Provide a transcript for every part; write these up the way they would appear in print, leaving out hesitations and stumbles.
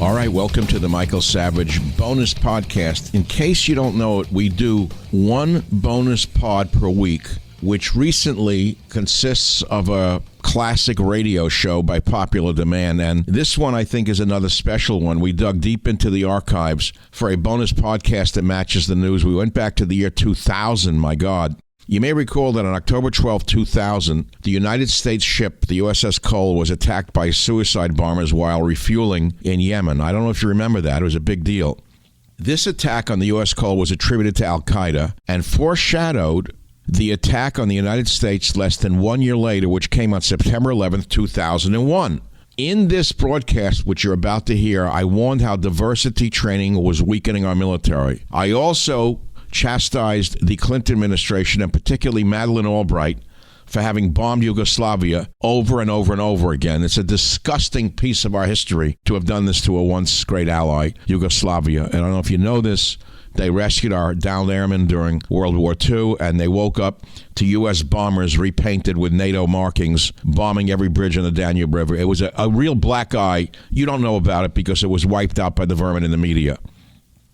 All right, welcome to the Michael Savage bonus podcast. In case you don't know it, we do one bonus pod per week, which recently consists of a classic radio show by popular demand. And this one, I think, is another special one. We dug deep into the archives for a bonus podcast that matches the news. We went back to the year 2000, my God. You may recall that on October 12, 2000, the United States ship, the USS Cole, was attacked by suicide bombers while refueling in Yemen. I don't know if you remember that. It was a big deal. This attack on the U.S. Cole was attributed to al-Qaeda and foreshadowed the attack on the United States less than 1 year later, which came on September 11, 2001. In this broadcast, which you're about to hear, I warned how diversity training was weakening our military. I also chastised the Clinton administration, and particularly Madeleine Albright, for having bombed Yugoslavia over and over and over again. It's a disgusting piece of our history to have done this to a once great ally, Yugoslavia. And I don't know if you know this, they rescued our downed airmen during World War II, and they woke up to U.S. bombers repainted with NATO markings, bombing every bridge on the Danube River. It was a real black eye. You don't know about it because it was wiped out by the vermin in the media.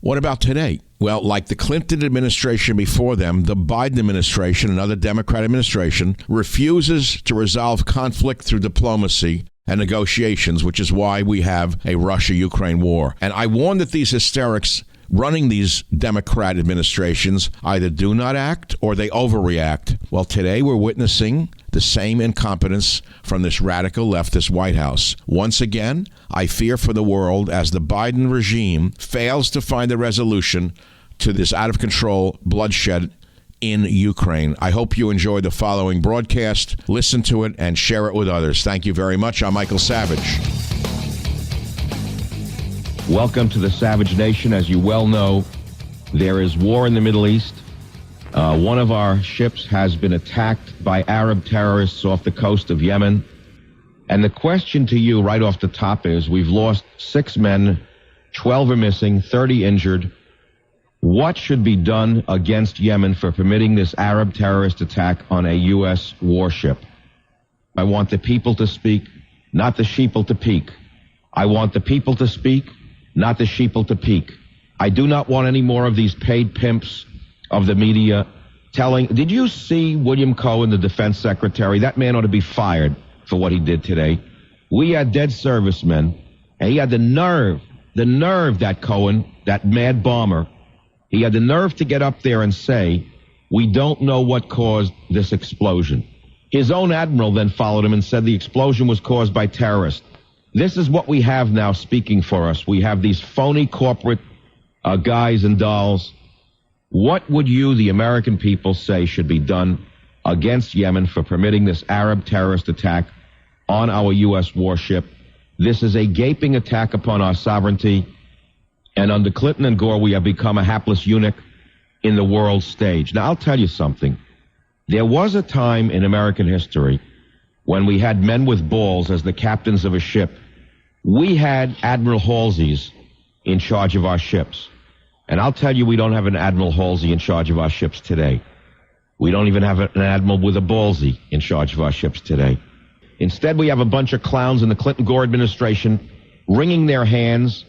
What about today? Well, like the Clinton administration before them, the Biden administration, another Democrat administration, refuses to resolve conflict through diplomacy and negotiations, which is why we have a Russia-Ukraine war. And I warn that these hysterics running these Democrat administrations either do not act or they overreact. Well, today we're witnessing the same incompetence from this radical leftist White House. Once again, I fear for the world as the Biden regime fails to find a resolution to this out-of-control bloodshed in Ukraine. I hope you enjoy the following broadcast. Listen to it and share it with others. Thank you very much. I'm Michael Savage. Welcome to the Savage Nation. As you well know, there is war in the Middle East. One of our ships has been attacked by Arab terrorists off the coast of Yemen. And the question to you right off the top is, we've lost 6 men, 12 are missing, 30 injured. What should be done against Yemen for permitting this Arab terrorist attack on a U.S. warship? I want the people to speak, not the sheeple to peek. I want the people to speak, not the sheeple to peek. I do not want any more of these paid pimps of the media telling, did you see William Cohen, the defense secretary? That man ought to be fired for what he did today. We had dead servicemen, and he had the nerve, that Cohen, that mad bomber, he had the nerve to get up there and say, we don't know what caused this explosion. His own admiral then followed him and said the explosion was caused by terrorists. This is what we have now speaking for us. We have these phony corporate guys and dolls. What would you, the American people, say should be done against Yemen for permitting this Arab terrorist attack on our U.S. warship? This is a gaping attack upon our sovereignty. And under Clinton and Gore, we have become a hapless eunuch in the world stage. Now, I'll tell you something. There was a time in American history when we had men with balls as the captains of a ship. We had Admiral Halseys in charge of our ships. And I'll tell you, we don't have an Admiral Halsey in charge of our ships today. We don't even have an admiral with a ballsy in charge of our ships today. Instead, we have a bunch of clowns in the Clinton-Gore administration wringing their hands,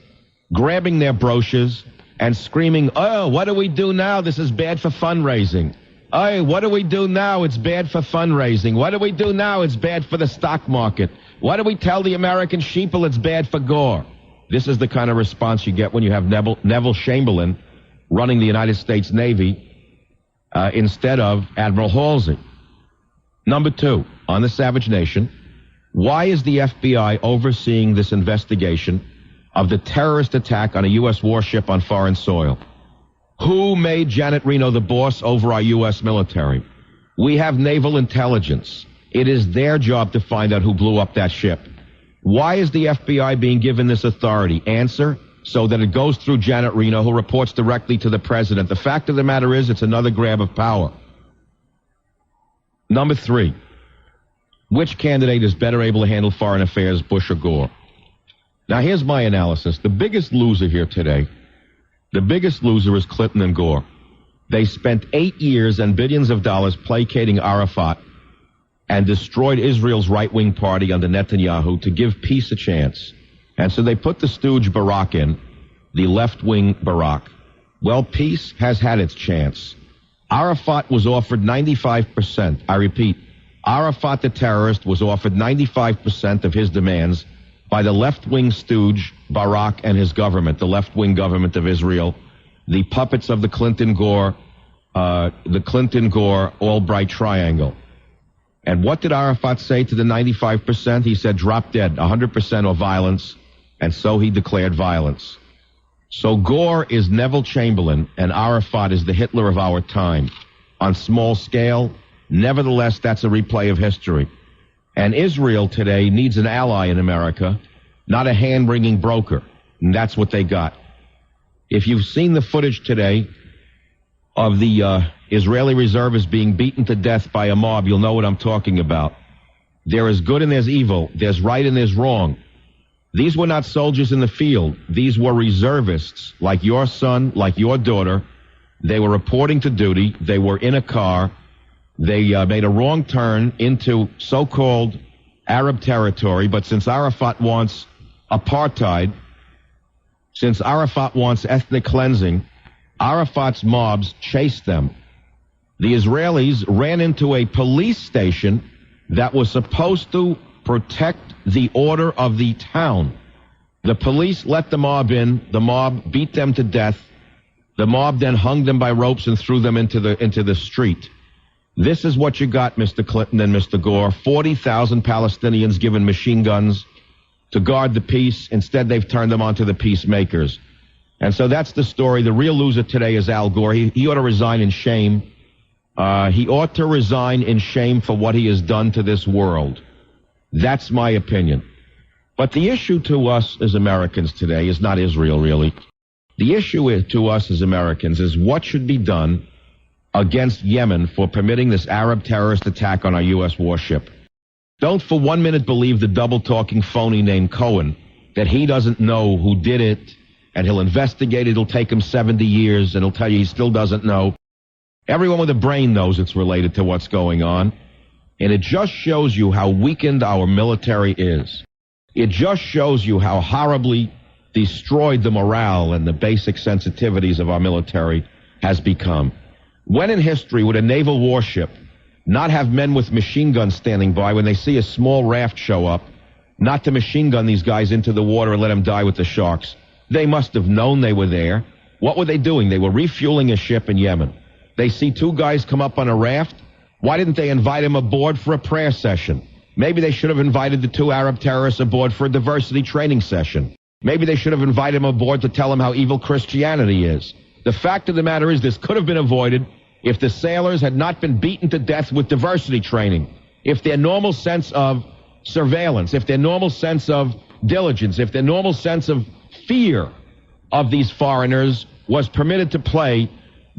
grabbing their brochures, and screaming, oh, what do we do now? This is bad for fundraising. Oh, what do we do now? It's bad for fundraising. What do we do now? It's bad for the stock market. What do we tell the American sheeple? It's bad for Gore. This is the kind of response you get when you have Neville Chamberlain running the United States Navy instead of Admiral Halsey. Number 2, on the Savage Nation, why is the FBI overseeing this investigation of the terrorist attack on a U.S. warship on foreign soil? Who made Janet Reno the boss over our U.S. military? We have naval intelligence. It is their job to find out who blew up that ship. Why is the FBI being given this authority? Answer, so that it goes through Janet Reno, who reports directly to the president. The fact of the matter is, it's another grab of power. Number 3, which candidate is better able to handle foreign affairs, Bush or Gore? Now, here's my analysis. The biggest loser here today, the biggest loser is Clinton and Gore. They spent 8 years and billions of dollars placating Arafat and destroyed Israel's right-wing party under Netanyahu to give peace a chance. And so they put the stooge Barak in, the left-wing Barak. Well, peace has had its chance. Arafat was offered 95%. I repeat, Arafat the terrorist was offered 95% of his demands by the left-wing stooge Barak and his government, the left-wing government of Israel, the puppets of the Clinton-Gore Albright triangle. And what did Arafat say to the 95%? He said, drop dead, 100% or violence, and so he declared violence. So Gore is Neville Chamberlain, and Arafat is the Hitler of our time. On small scale, nevertheless, that's a replay of history. And Israel today needs an ally in America, not a hand-wringing broker. And that's what they got. If you've seen the footage today of the Israeli reservists being beaten to death by a mob, you'll know what I'm talking about. There is good and there's evil. There's right and there's wrong. These were not soldiers in the field. These were reservists, like your son, like your daughter. They were reporting to duty. They were in a car. They made a wrong turn into so-called Arab territory. But since Arafat wants apartheid, since Arafat wants ethnic cleansing, Arafat's mobs chased them. The Israelis ran into a police station that was supposed to protect the order of the town. The police let the mob in. The mob beat them to death. The mob then hung them by ropes and threw them into the street. This is what you got, Mr. Clinton and Mr. Gore. 40,000 Palestinians given machine guns to guard the peace. Instead, they've turned them onto the peacemakers. And so that's the story. The real loser today is Al Gore. He ought to resign in shame. He ought to resign in shame for what he has done to this world. That's my opinion. But the issue to us as Americans today is not Israel, really. The issue to us as Americans is what should be done against Yemen for permitting this Arab terrorist attack on our U.S. warship. Don't for 1 minute believe the double-talking phony named Cohen, that he doesn't know who did it, and he'll investigate it. It'll take him 70 years, and he'll tell you he still doesn't know. Everyone with a brain knows it's related to what's going on. And it just shows you how weakened our military is. It just shows you how horribly destroyed the morale and the basic sensitivities of our military has become. When in history would a naval warship not have men with machine guns standing by when they see a small raft show up, not to machine gun these guys into the water and let them die with the sharks? They must have known they were there. What were they doing? They were refueling a ship in Yemen. They see two guys come up on a raft. Why didn't they invite him aboard for a prayer session? Maybe they should have invited the two Arab terrorists aboard for a diversity training session. Maybe they should have invited him aboard to tell him how evil Christianity is. The fact of the matter is this could have been avoided if the sailors had not been beaten to death with diversity training, if their normal sense of surveillance, if their normal sense of diligence, if their normal sense of fear of these foreigners was permitted to play,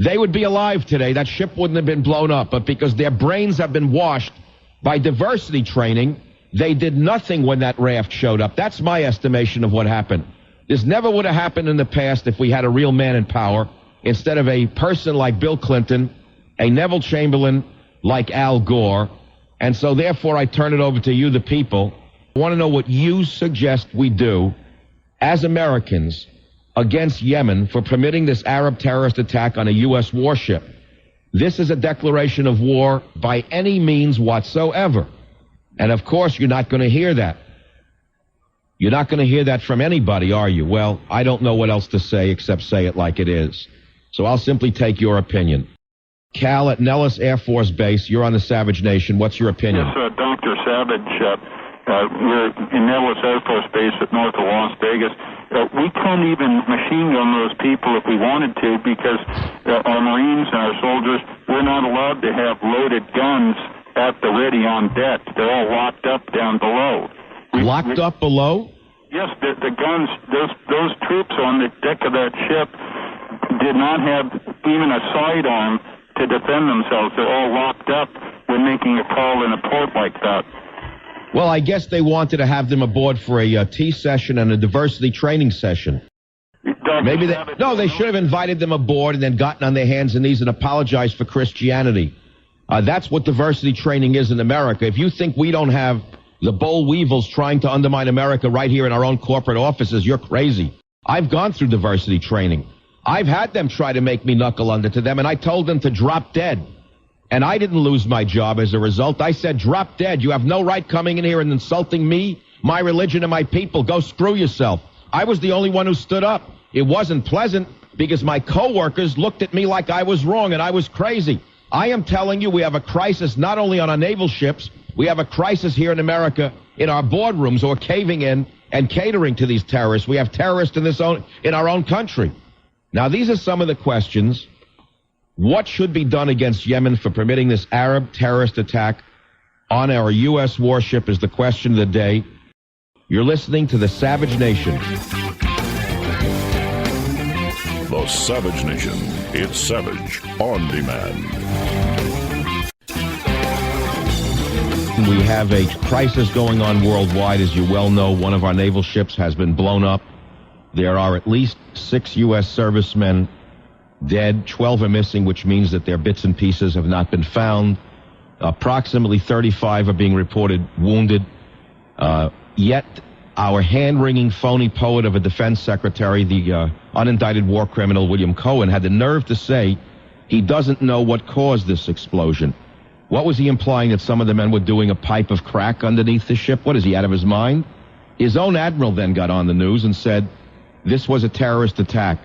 they would be alive today. That ship wouldn't have been blown up. But because their brains have been washed by diversity training, they did nothing when that raft showed up. That's my estimation of what happened. This never would have happened in the past if we had a real man in power instead of a person like Bill Clinton, a Neville Chamberlain like Al Gore. And so therefore I turn it over to you, the people. I want to know what you suggest we do as Americans against Yemen for permitting this Arab terrorist attack on a U.S. warship. This is a declaration of war by any means whatsoever. And of course, you're not going to hear that. You're not going to hear that from anybody, are you? Well, I don't know what else to say except say it like it is. So I'll simply take your opinion. Cal at Nellis Air Force Base, you're on the Savage Nation. What's your opinion? Yes, Dr. Savage, we're in Nellis Air Force Base at north of Las Vegas. We can't even machine gun those people if we wanted to because our Marines and our soldiers, we're not allowed to have loaded guns at the ready on deck. They're all locked up down below. Locked up below? Yes, the guns, those troops on the deck of that ship did not have even a sidearm to defend themselves. They're all locked up when making a call in a port like that. Well, I guess they wanted to have them aboard for a tea session and a diversity training session. Maybe they should have invited them aboard and then gotten on their hands and knees and apologized for Christianity. That's what diversity training is in America. If you think we don't have The boll weevils trying to undermine America right here in our own corporate offices. You're crazy. I've gone through diversity training. I've had them try to make me knuckle under to them, and I told them to drop dead. And I didn't lose my job as a result. I said, drop dead. You have no right coming in here and insulting me, my religion, and my people. Go screw yourself. I was the only one who stood up. It wasn't pleasant because my coworkers looked at me like I was wrong and I was crazy. I am telling you, we have a crisis not only on our naval ships, we have a crisis here in America in our boardrooms who are caving in and catering to these terrorists. We have terrorists in our own country. Now, these are some of the questions. What should be done against Yemen for permitting this Arab terrorist attack on our U.S. warship is the question of the day. You're listening to The Savage Nation. The Savage Nation. It's Savage on demand. We have a crisis going on worldwide. As you well know, one of our naval ships has been blown up. There are at least 6 U.S. servicemen dead. 12 are missing, which means that their bits and pieces have not been found. Approximately 35 are being reported wounded. Yet our hand-wringing phony poet of a defense secretary, the unindicted war criminal William Cohen, had the nerve to say he doesn't know what caused this explosion. What was he implying, that some of the men were doing a pipe of crack underneath the ship? What, is he out of his mind? His own admiral then got on the news and said this was a terrorist attack.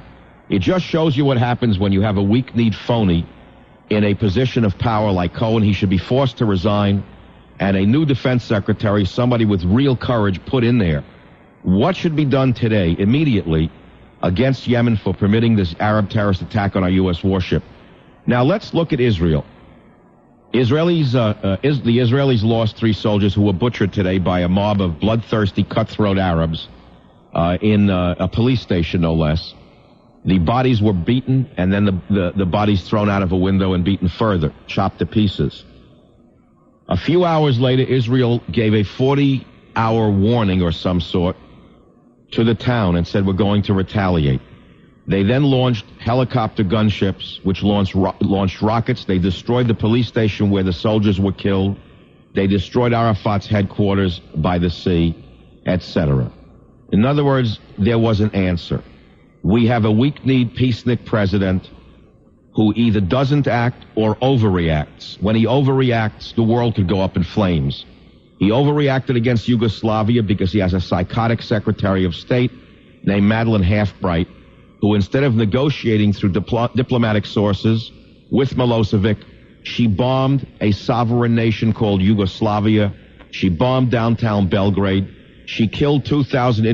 It just shows you what happens when you have a weak-kneed phony in a position of power like Cohen. He should be forced to resign, and a new defense secretary, somebody with real courage, put in there. What should be done today, immediately, against Yemen for permitting this Arab terrorist attack on our U.S. warship? Now, let's look at Israel. The Israelis lost 3 soldiers who were butchered today by a mob of bloodthirsty, cutthroat Arabs in a police station, no less. The bodies were beaten, and then the bodies thrown out of a window and beaten further, chopped to pieces. A few hours later, Israel gave a 40-hour warning or some sort to the town and said, we're going to retaliate. They then launched helicopter gunships, which launched rockets. They destroyed the police station where the soldiers were killed. They destroyed Arafat's headquarters by the sea, etc. In other words, there was an answer. We have a weak-kneed, peacenik president who either doesn't act or overreacts. When he overreacts, the world could go up in flames. He overreacted against Yugoslavia because he has a psychotic Secretary of State named Madeleine Halfbright, who instead of negotiating through diplomatic sources with Milosevic, she bombed a sovereign nation called Yugoslavia. She bombed downtown Belgrade. She killed 2,000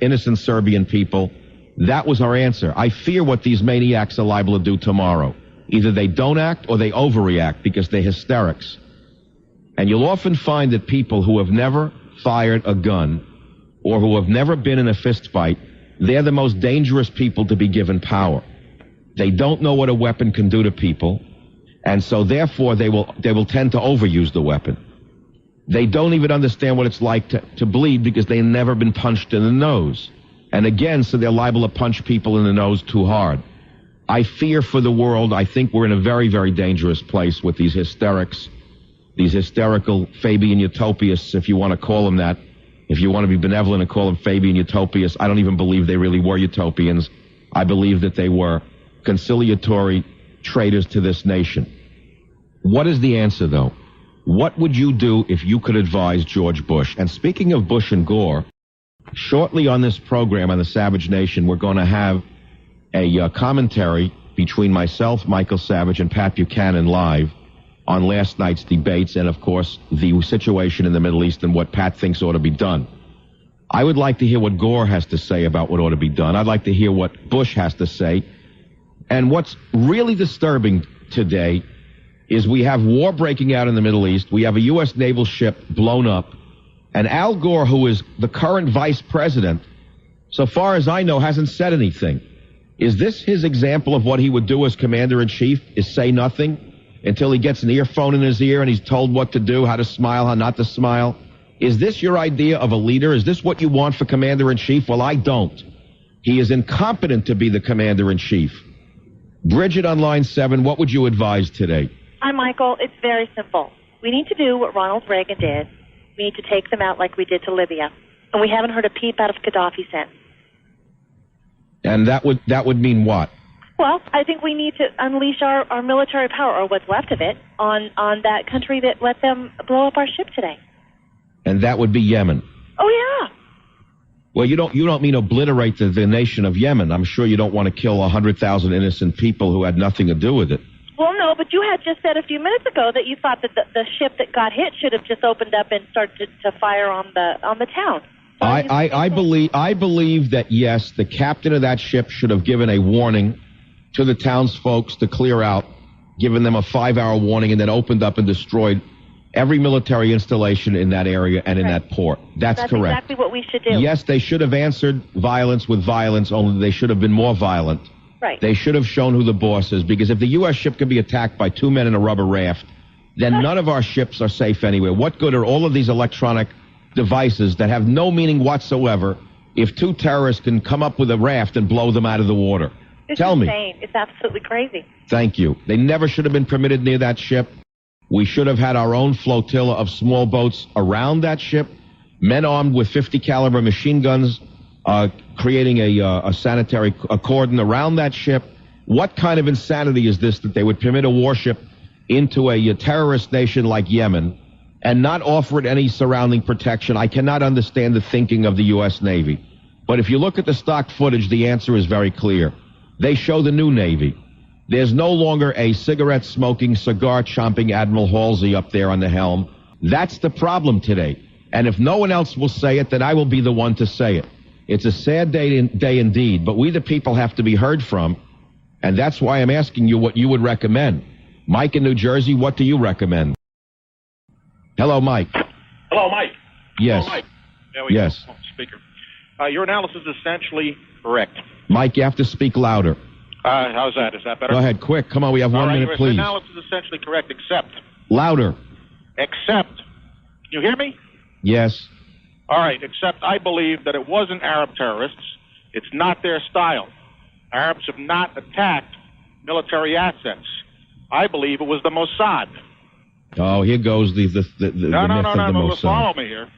innocent Serbian people. That was our answer. I fear what these maniacs are liable to do tomorrow. Either they don't act or they overreact because they're hysterics. And you'll often find that people who have never fired a gun or who have never been in a fist fight, they're the most dangerous people to be given power. They don't know what a weapon can do to people, and so therefore they will tend to overuse the weapon. They don't even understand what it's like to bleed because they've never been punched in the nose. And again, so they're liable to punch people in the nose too hard. I fear for the world. I think we're in a very, very dangerous place with these hysterics, these hysterical Fabian utopists, if you want to call them that. If you want to be benevolent and call them Fabian utopists, I don't even believe they really were utopians. I believe that they were conciliatory traitors to this nation. What is the answer, though? What would you do if you could advise George Bush? And speaking of Bush and Gore, shortly on this program on the Savage Nation, we're going to have a commentary between myself, Michael Savage, and Pat Buchanan live on last night's debates and, of course, the situation in the Middle East and what Pat thinks ought to be done. I would like to hear what Gore has to say about what ought to be done. I'd like to hear what Bush has to say. And what's really disturbing today is we have war breaking out in the Middle East. We have a U.S. naval ship blown up. And Al Gore, who is the current vice president, so far as I know, hasn't said anything. Is this his example of what he would do as commander-in-chief, is say nothing until he gets an earphone in his ear and he's told what to do, how to smile, how not to smile? Is this your idea of a leader? Is this what you want for commander-in-chief? Well, I don't. He is incompetent to be the commander-in-chief. Bridget on line 7, what would you advise today? Hi, Michael. It's very simple. We need to do what Ronald Reagan did We need to take them out like we did to Libya. And we haven't heard a peep out of Gaddafi since. And that would mean what? Well, I think we need to unleash our military power, or what's left of it, on that country that let them blow up our ship today. And that would be Yemen. Oh, yeah. Well, you don't mean obliterate the nation of Yemen. I'm sure you don't want to kill 100,000 innocent people who had nothing to do with it. Well, no, but you had just said a few minutes ago that you thought that the ship that got hit should have just opened up and started to fire on the town. So I believe that, yes, the captain of that ship should have given a warning to the townsfolk to clear out, given them a 5-hour warning, and then opened up and destroyed every military installation in that area and in that port. That's correct. That's exactly what we should do. Yes, they should have answered violence with violence, only they should have been more violent. Right. They should have shown who the boss is, because if the U.S. ship can be attacked by 2 men in a rubber raft, then none of our ships are safe anywhere. What good are all of these electronic devices that have no meaning whatsoever if 2 terrorists can come up with a raft and blow them out of the water? Tell me. It's insane. It's absolutely crazy. Thank you. They never should have been permitted near that ship. We should have had our own flotilla of small boats around that ship, men armed with 50 caliber machine guns, creating a sanitary cordon around that ship. What kind of insanity is this that they would permit a warship into a terrorist nation like Yemen and not offer it any surrounding protection? I cannot understand the thinking of the U.S. Navy. But if you look at the stock footage, the answer is very clear. They show the new Navy. There's no longer a cigarette-smoking, cigar-chomping Admiral Halsey up there on the helm. That's the problem today. And if no one else will say it, then I will be the one to say it. It's a sad day indeed, but we the people have to be heard from, and that's why I'm asking you what you would recommend. Mike in New Jersey, what do you recommend? Hello, Mike. Hello, Mike. Yes. Hello, Mike. There we Yes. go. Speaker. Your analysis is essentially correct. Mike, you have to speak louder. How's that? Is that better? Go ahead, quick. Come on, we have 1 minute, Your please. analysis is essentially correct, except. Louder. Can you hear me? Yes. All right, except I believe that it wasn't Arab terrorists. It's not their style. Arabs have not attacked military assets. I believe it was the Mossad. Oh, here goes the myth of the Mossad. Follow me here.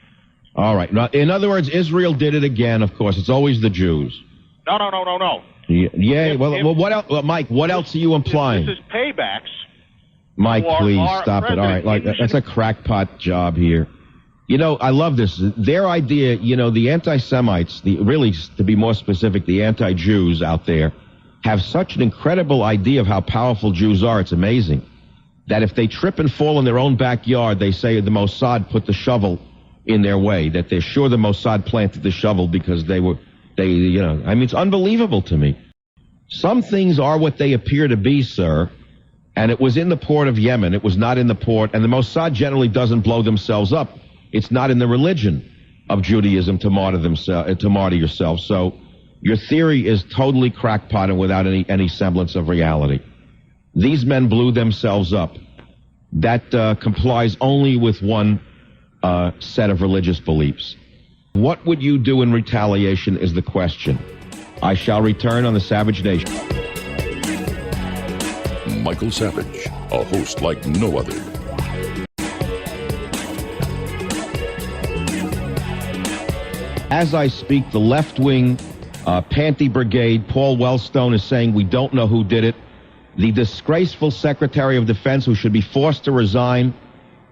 All right. Now, in other words, Israel did it again, of course. It's always the Jews. No. Yeah, well, what else, Mike, what else are you implying? This is paybacks. Mike, please, our stop it. All right, that's a crackpot job here. You know, I love this. Their idea, the anti-Semites, really, to be more specific, the anti-Jews out there, have such an incredible idea of how powerful Jews are. It's amazing. That if they trip and fall in their own backyard, they say the Mossad put the shovel in their way, that they're sure the Mossad planted the shovel because it's unbelievable to me. Some things are what they appear to be, sir, and it was in the port of Yemen. It was not in the port, and the Mossad generally doesn't blow themselves up. It's not in the religion of Judaism to martyr yourself. So your theory is totally crackpot and without any semblance of reality. These men blew themselves up. That complies only with one set of religious beliefs. What would you do in retaliation is the question. I shall return on the Savage Nation. Michael Savage, a host like no other. As I speak, the left-wing panty brigade, Paul Wellstone, is saying we don't know who did it. The disgraceful Secretary of Defense, who should be forced to resign,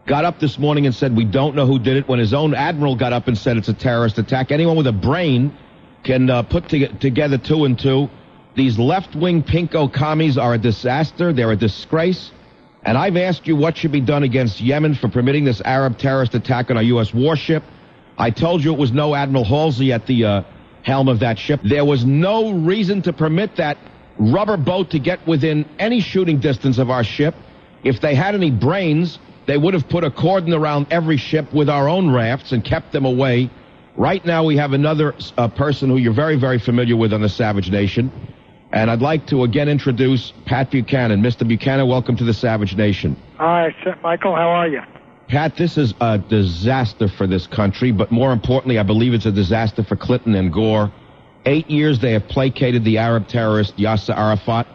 got up this morning and said we don't know who did it, when his own admiral got up and said it's a terrorist attack. Anyone with a brain can put together 2 and 2. These left-wing pinko commies are a disaster. They're a disgrace. And I've asked you what should be done against Yemen for permitting this Arab terrorist attack on a U.S. warship. I told you it was no Admiral Halsey at the helm of that ship. There was no reason to permit that rubber boat to get within any shooting distance of our ship. If they had any brains, they would have put a cordon around every ship with our own rafts and kept them away. Right now we have another person who you're very, very familiar with on the Savage Nation. And I'd like to again introduce Pat Buchanan. Mr. Buchanan, welcome to the Savage Nation. Hi, Michael. How are you? Pat, this is a disaster for this country, but more importantly, I believe it's a disaster for Clinton and Gore. 8 years they have placated the Arab terrorist Yasser Arafat,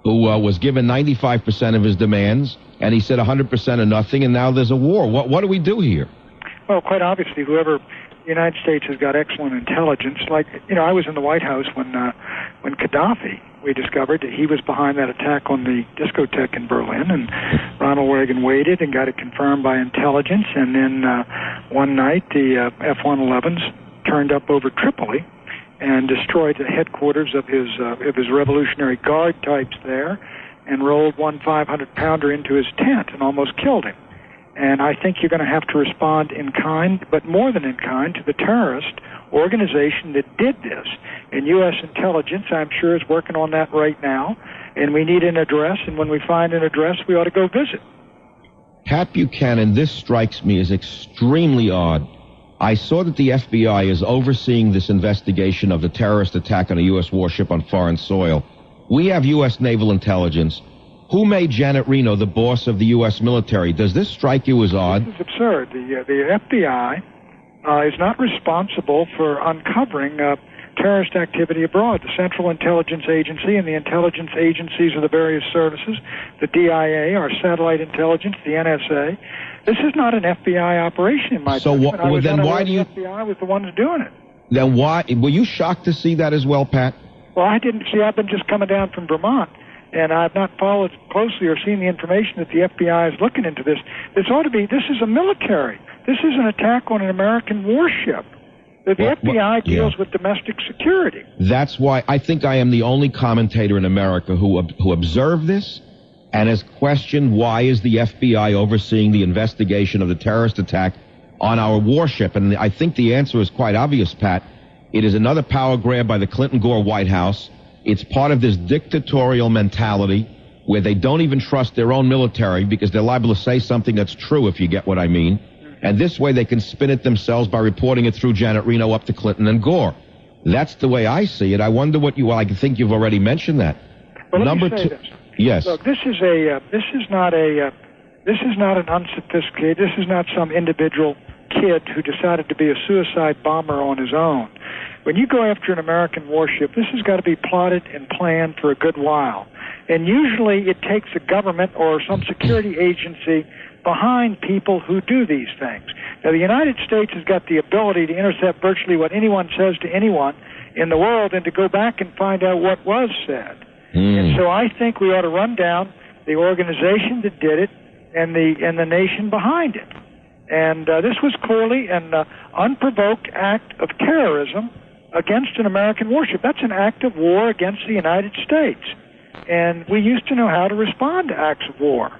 who was given 95% of his demands, and he said 100% of nothing, and now there's a war. What do we do here? Well, quite obviously, whoever the United States has got excellent intelligence. Like, I was in the White House when Gaddafi, we discovered that he was behind that attack on the discotheque in Berlin, and Ronald Reagan waited and got it confirmed by intelligence. And then one night, the F-111s turned up over Tripoli and destroyed the headquarters of his Revolutionary Guard types there, and rolled one 500-pounder into his tent and almost killed him. And I think you're going to have to respond in kind, but more than in kind, to the terrorist organization that did this. And U.S. intelligence, I'm sure, is working on that right now. And we need an address, and when we find an address, we ought to go visit. Pat Buchanan, this strikes me as extremely odd. I saw that the FBI is overseeing this investigation of the terrorist attack on a U.S. warship on foreign soil. We have U.S. naval intelligence. Who made Janet Reno the boss of the U.S. military? Does this strike you as odd? This is absurd. The FBI is not responsible for uncovering terrorist activity abroad. The Central Intelligence Agency and the intelligence agencies of the various services, the DIA, our satellite intelligence, the NSA. This is not an FBI operation, in my judgment. Then why do you... The FBI was the ones doing it. Then why... Were you shocked to see that as well, Pat? Well, I didn't see. I've been just coming down from Vermont, and I've not followed closely or seen the information that the FBI is looking into this. This is a military. This is an attack on an American warship. The FBI deals with domestic security. That's why I think I am the only commentator in America who observed this and has questioned why is the FBI overseeing the investigation of the terrorist attack on our warship. And I think the answer is quite obvious, Pat. It is another power grab by the Clinton-Gore White House. It's part of this dictatorial mentality where they don't even trust their own military because they're liable to say something that's true, if you get what I mean. And this way they can spin it themselves by reporting it through Janet Reno up to Clinton and Gore. That's the way I see it. I wonder what I think you've already mentioned that. Well, Number two. This. Yes. Look, this is not an unsophisticated, this is not some individual kid who decided to be a suicide bomber on his own. When you go after an American warship, this has got to be plotted and planned for a good while. And usually it takes a government or some security agency behind people who do these things. Now, the United States has got the ability to intercept virtually what anyone says to anyone in the world and to go back and find out what was said. And so I think we ought to run down the organization that did it and the nation behind it. And this was clearly an unprovoked act of terrorism against an American warship. That's an act of war against the United States. And we used to know how to respond to acts of war.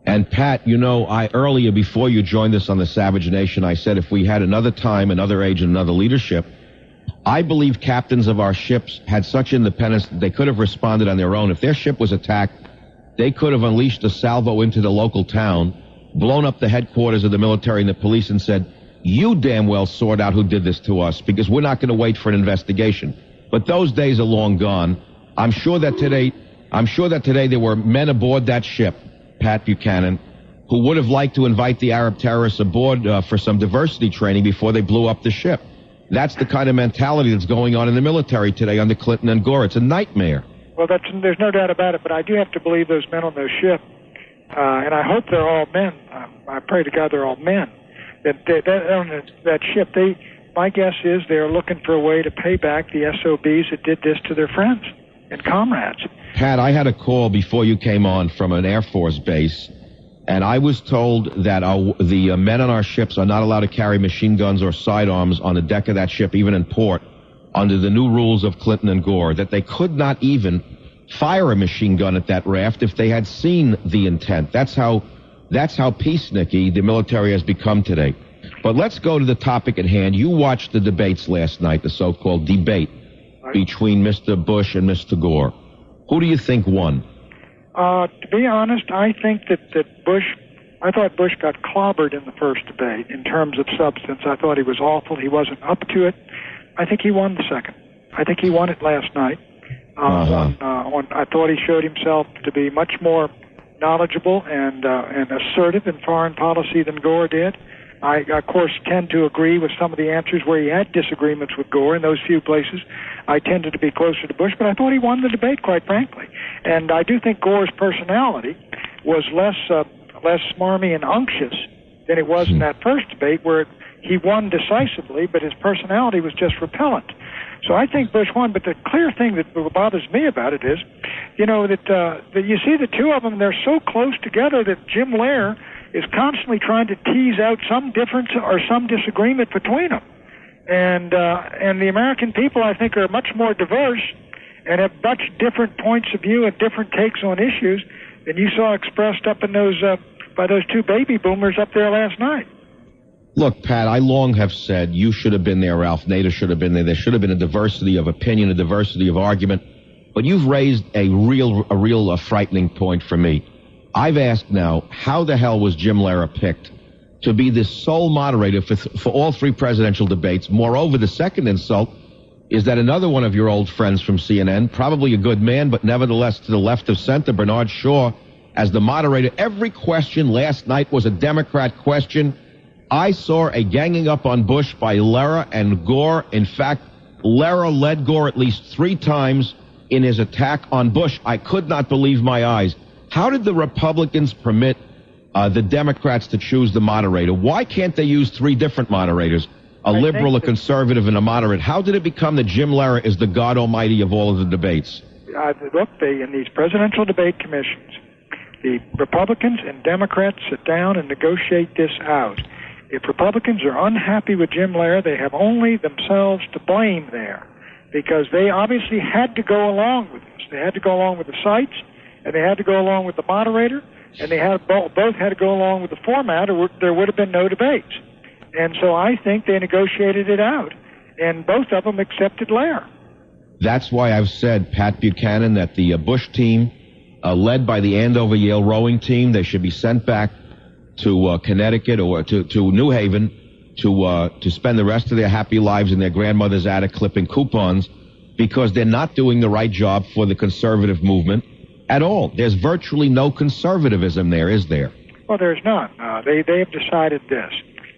And Pat, I earlier, before you joined us on the Savage Nation, I said if we had another time, another age, and another leadership, I believe captains of our ships had such independence that they could have responded on their own. If their ship was attacked, they could have unleashed a salvo into the local town, blown up the headquarters of the military and the police and said, you damn well sort out who did this to us because we're not going to wait for an investigation. But those days are long gone. I'm sure that today there were men aboard that ship, Pat Buchanan, who would have liked to invite the Arab terrorists aboard for some diversity training before they blew up the ship. That's the kind of mentality that's going on in the military today under Clinton and Gore. It's a nightmare. Well, there's no doubt about it, but I do have to believe those men on those ship, and I hope they're all men. I pray to God they're all men. That ship, my guess is they're looking for a way to pay back the SOBs that did this to their friends and comrades. Pat, I had a call before you came on from an Air Force base, and I was told that the men on our ships are not allowed to carry machine guns or sidearms on the deck of that ship, even in port, under the new rules of Clinton and Gore, that they could not even fire a machine gun at that raft if they had seen the intent. That's how peacenik-y the military has become today. But let's go to the topic at hand. You watched the debates last night, the so-called debate between Mr. Bush and Mr. Gore. Who do you think won? To be honest, I think that I thought Bush got clobbered in the first debate in terms of substance. I thought he was awful. He wasn't up to it. I think he won the second. I think he won it last night. I thought he showed himself to be much more knowledgeable and assertive in foreign policy than Gore did. I, of course, tend to agree with some of the answers where he had disagreements with Gore in those few places. I tended to be closer to Bush, but I thought he won the debate, quite frankly. And I do think Gore's personality was less smarmy and unctuous than it was in that first debate where he won decisively, but his personality was just repellent. So I think Bush won, but the clear thing that bothers me about it is, that you see the two of them, they're so close together that Jim Lehrer is constantly trying to tease out some difference or some disagreement between them. And the American people, I think, are much more diverse and have much different points of view and different takes on issues than you saw expressed up in those by those two baby boomers up there last night. Look, Pat, I long have said you should have been there, Ralph Nader should have been there. There should have been a diversity of opinion, a diversity of argument. But you've raised a real frightening point for me. I've asked now, how the hell was Jim Lehrer picked to be the sole moderator for all three presidential debates? Moreover, the second insult is that another one of your old friends from CNN, probably a good man, but nevertheless to the left of center, Bernard Shaw, as the moderator. Every question last night was a Democrat question. I saw a ganging up on Bush by Lehrer and Gore. In fact, Lehrer led Gore at least 3 times in his attack on Bush. I could not believe my eyes. How did the Republicans permit the Democrats to choose the moderator? Why can't they use 3 different moderators? A liberal, a conservative, and a moderate. How did it become that Jim Lehrer is the God Almighty of all of the debates? Look, in these presidential debate commissions, the Republicans and Democrats sit down and negotiate this out. If Republicans are unhappy with Jim Lehrer, they have only themselves to blame there, because they obviously had to go along with this. They had to go along with the sites, and they had to go along with the moderator, and they had both had to go along with the format, or there would have been no debates. And so I think they negotiated it out, and both of them accepted Lehrer. That's why I've said, Pat Buchanan, that the Bush team, led by the Andover Yale rowing team, they should be sent back to Connecticut or to New Haven to spend the rest of their happy lives in their grandmother's attic clipping coupons, because they're not doing the right job for the conservative movement at all. There's virtually no conservatism there, is there? Well, there's none. They have decided this,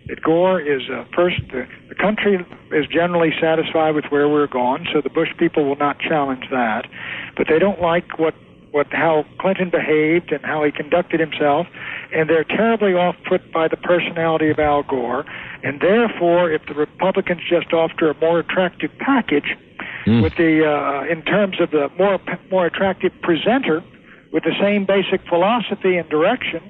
that Gore is first, the country is generally satisfied with where we're going, so the Bush people will not challenge that. But they don't like how Clinton behaved and how he conducted himself, and they're terribly off-put by the personality of Al Gore. And therefore, if the Republicans just offer a more attractive package with the in terms of the more attractive presenter with the same basic philosophy and direction,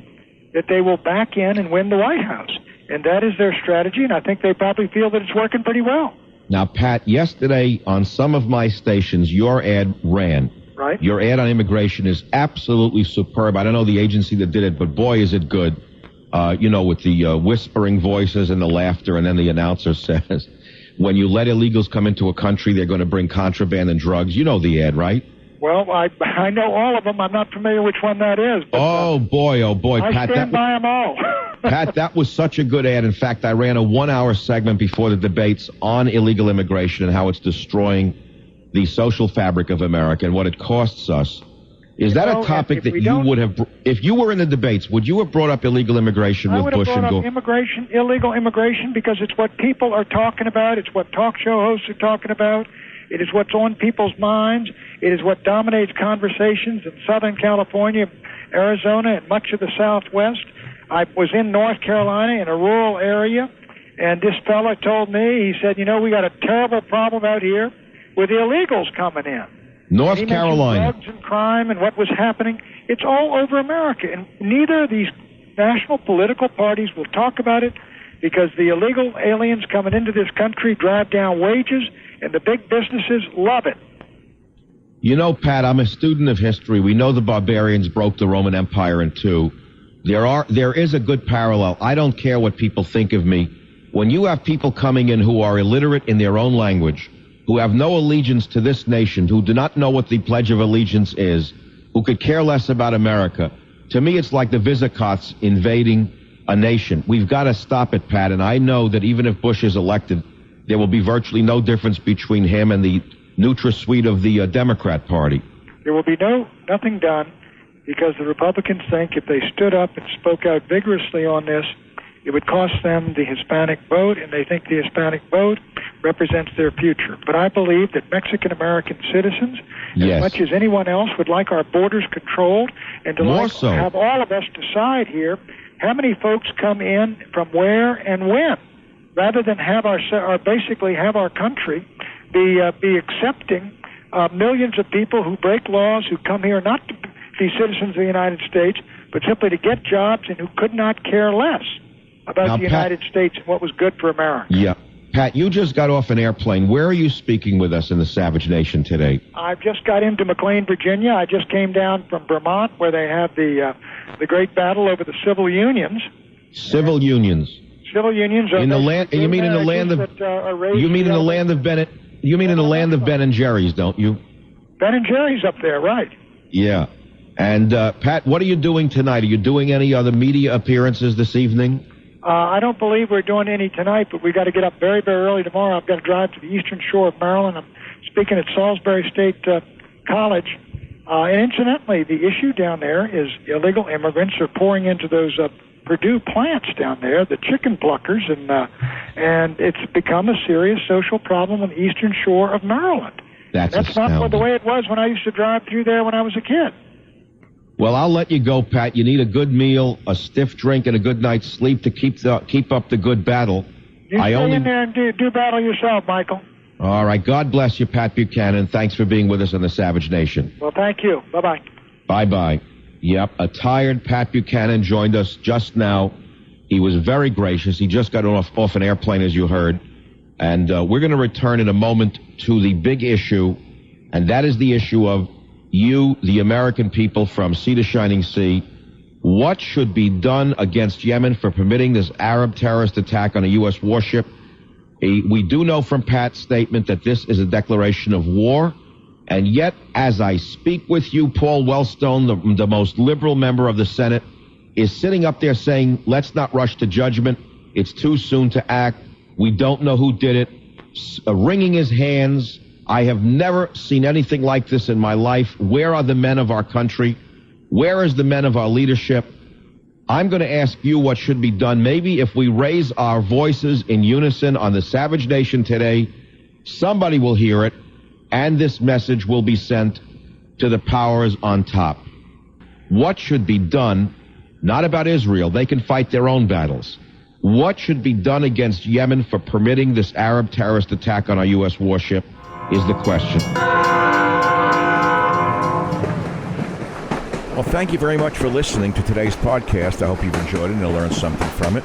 that they will back in and win the White House. And that is their strategy, and I think they probably feel that it's working pretty well. Now, Pat, yesterday on some of my stations, your ad ran. Right. Your ad on immigration is absolutely superb. I don't know the agency that did it, but boy, is it good. With the whispering voices and the laughter, and then the announcer says, when you let illegals come into a country, they're going to bring contraband and drugs. You know the ad, right? Well, I know all of them. I'm not familiar which one that is. But, oh, boy, I Pat. stand by them all. Pat, that was such a good ad. In fact, I ran a 1-hour segment before the debates on illegal immigration and how it's destroying the social fabric of America and what it costs us. Is that a topic that you would have, if you were in the debates, would you have brought up illegal immigration with Bush and Gore? I would have brought up illegal immigration, because it's what people are talking about. It's what talk show hosts are talking about. It is what's on people's minds. It is what dominates conversations in Southern California, Arizona, and much of the Southwest. I was in North Carolina in a rural area, and this fella told me, he said, we got a terrible problem out here with the illegals coming in. North Carolina. Drugs and crime and what was happening. It's all over America. And neither of these national political parties will talk about it, because the illegal aliens coming into this country drive down wages, and the big businesses love it. Pat, I'm a student of history. We know the barbarians broke the Roman Empire in 2. There is a good parallel. I don't care what people think of me. When you have people coming in who are illiterate in their own language, who have no allegiance to this nation, who do not know what the Pledge of Allegiance is, who could care less about America, to me it's like the Visigoths invading a nation. We've got to stop it, Pat, and I know that even if Bush is elected, there will be virtually no difference between him and the NutraSuite of the Democrat Party. There will be nothing done, because the Republicans think if they stood up and spoke out vigorously on this, it would cost them the Hispanic vote, and they think the Hispanic vote represents their future. But I believe that Mexican-American citizens, as much as anyone else, would like our borders controlled, and to have all of us decide here how many folks come in from where and when, rather than have basically have our country be accepting millions of people who break laws, who come here not to be citizens of the United States, but simply to get jobs, and who could not care less about the United States and what was good for America. Yeah. Pat, you just got off an airplane. Where are you speaking with us in the Savage Nation today? I've just got into McLean, Virginia. I just came down from Vermont, where they have the great battle over the civil unions. Civil unions. Civil unions. In the land, you mean in the land of? You mean in the land of Bennett? You mean in the land of Ben and Jerry's, don't you? Ben and Jerry's up there, right? Yeah. And Pat, what are you doing tonight? Are you doing any other media appearances this evening? I don't believe we're doing any tonight, but we got to get up very, very early tomorrow. I've got to drive to the eastern shore of Maryland. I'm speaking at Salisbury State College. And incidentally, the issue down there is illegal immigrants are pouring into those Purdue plants down there, the chicken pluckers, and it's become a serious social problem on the eastern shore of Maryland. That's not the way it was when I used to drive through there when I was a kid. Well, I'll let you go, Pat. You need a good meal, a stiff drink, and a good night's sleep to keep up the good battle. You stay in there and do battle yourself, Michael. All right. God bless you, Pat Buchanan. Thanks for being with us on the Savage Nation. Well, thank you. Bye-bye. Bye-bye. Yep, a tired Pat Buchanan joined us just now. He was very gracious. He just got off an airplane, as you heard. And we're going to return in a moment to the big issue, and that is the issue of you, the American people from sea to shining sea. What should be done against Yemen for permitting this Arab terrorist attack on a U.S. warship? We do know from Pat's statement that this is a declaration of war. And yet, as I speak with you, Paul Wellstone, the most liberal member of the Senate, is sitting up there saying, let's not rush to judgment. It's too soon to act. We don't know who did it. Wringing his hands. I have never seen anything like this in my life. Where are the men of our country? Where is the men of our leadership? I'm going to ask you what should be done. Maybe if we raise our voices in unison on the Savage Nation today, somebody will hear it, and this message will be sent to the powers on top. What should be done, not about Israel, they can fight their own battles. What should be done against Yemen for permitting this Arab terrorist attack on our U.S. warship is the question. Well, thank you very much for listening to today's podcast. I hope you've enjoyed it and you'll learn something from it.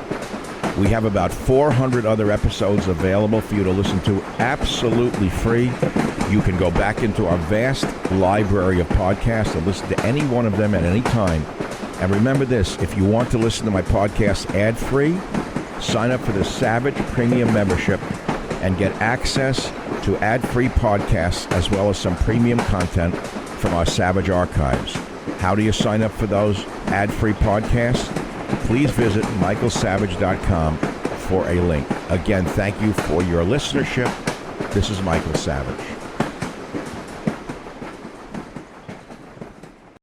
We have about 400 other episodes available for you to listen to absolutely free. You can go back into our vast library of podcasts and listen to any one of them at any time. And remember this, if you want to listen to my podcast ad-free, sign up for the Savage Premium membership and get access to ad-free podcasts as well as some premium content from our Savage archives. How do you sign up for those ad-free podcasts? Please visit michaelsavage.com for a link. Again, thank you for your listenership. This is Michael Savage.